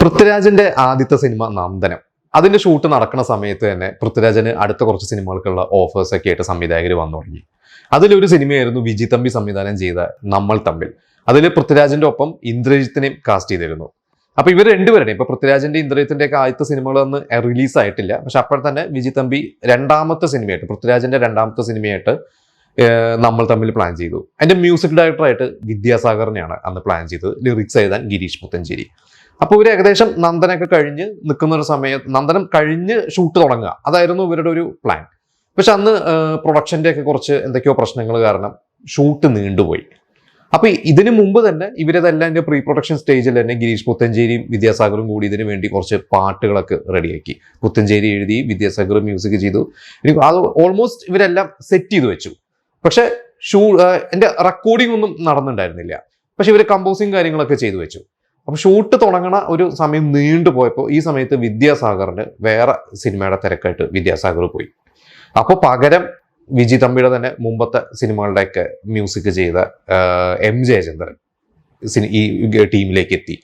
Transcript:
പൃഥ്വിരാജിന്റെ ആദ്യത്തെ സിനിമ നന്ദനം. അതിന്റെ ഷൂട്ട് നടക്കുന്ന സമയത്ത് തന്നെ പൃഥ്വിരാജിന് അടുത്ത കുറച്ച് സിനിമകൾക്കുള്ള ഓഫേഴ്സ് ഒക്കെ ആയിട്ട് സംവിധായകർ വന്നു തുടങ്ങി. അതിലൊരു സിനിമയായിരുന്നു വിജി തമ്പി സംവിധാനം ചെയ്ത നമ്മൾ തമ്മിൽ. അതിൽ പൃഥ്വിരാജിന്റെ ഒപ്പം ഇന്ദ്രജിത്തിനെയും കാസ്റ്റ് ചെയ്തിരുന്നു. അപ്പൊ ഇവർ രണ്ടുപേരുടെയും ഇപ്പൊ പൃഥ്വിരാജിന്റെ ഇന്ദ്രജിത്തിന്റെ ഒക്കെ ആദ്യത്തെ സിനിമകളൊന്നും റിലീസ് ആയിട്ടില്ല. പക്ഷെ അപ്പോൾ തന്നെ വിജി തമ്പി രണ്ടാമത്തെ സിനിമയായിട്ട് പൃഥ്വിരാജിന്റെ രണ്ടാമത്തെ സിനിമയായിട്ട് നമ്മൾ തമ്മിൽ പ്ലാൻ ചെയ്തു. അതിന്റെ മ്യൂസിക് ഡയറക്ടറായിട്ട് വിദ്യാസാഗറിനെയാണ് അന്ന് പ്ലാൻ ചെയ്തത്. ലിറിക്സ് എഴുതാൻ ഗിരീഷ് പുത്തഞ്ചേരി. അപ്പോൾ ഇവർ ഏകദേശം നന്ദനൊക്കെ കഴിഞ്ഞ് നിൽക്കുന്ന ഒരു സമയത്ത് നന്ദനം കഴിഞ്ഞ് ഷൂട്ട് തുടങ്ങുക, അതായിരുന്നു ഇവരുടെ ഒരു പ്ലാൻ. പക്ഷെ അന്ന് പ്രൊഡക്ഷന്റെ ഒക്കെ കുറച്ച് എന്തൊക്കെയോ പ്രശ്നങ്ങൾ കാരണം ഷൂട്ട് നീണ്ടുപോയി. അപ്പൊ ഇതിനു മുമ്പ് തന്നെ ഇവരതെല്ലാം എൻ്റെ പ്രീ പ്രൊഡക്ഷൻ സ്റ്റേജിൽ തന്നെ ഗിരീഷ് പുത്തഞ്ചേരിയും വിദ്യാസാഗറും കൂടി ഇതിനു വേണ്ടി കുറച്ച് പാട്ടുകളൊക്കെ റെഡിയാക്കി. പുത്തഞ്ചേരി എഴുതി, വിദ്യാസാഗർ മ്യൂസിക് ചെയ്തു. അത് ഓൾമോസ്റ്റ് ഇവരെല്ലാം സെറ്റ് ചെയ്ത് വെച്ചു. പക്ഷെ എൻ്റെ റെക്കോർഡിംഗ് ഒന്നും നടന്നിട്ടുണ്ടായിരുന്നില്ല. പക്ഷെ ഇവർ കമ്പോസിങ് കാര്യങ്ങളൊക്കെ ചെയ്തു വെച്ചു. അപ്പൊ ഷൂട്ട് തുടങ്ങണ ഒരു സമയം നീണ്ടുപോയപ്പോൾ ഈ സമയത്ത് വിദ്യാസാഗറിന് വേറെ സിനിമയുടെ തിരക്കായിട്ട് വിദ്യാസാഗർ പോയി. അപ്പൊ പകരം വിജി തമ്പിയുടെ തന്നെ മുമ്പത്തെ സിനിമകളുടെയൊക്കെ മ്യൂസിക് ചെയ്ത എം ജയചന്ദ്രൻ ഈ ടീമിലേക്ക് എത്തി.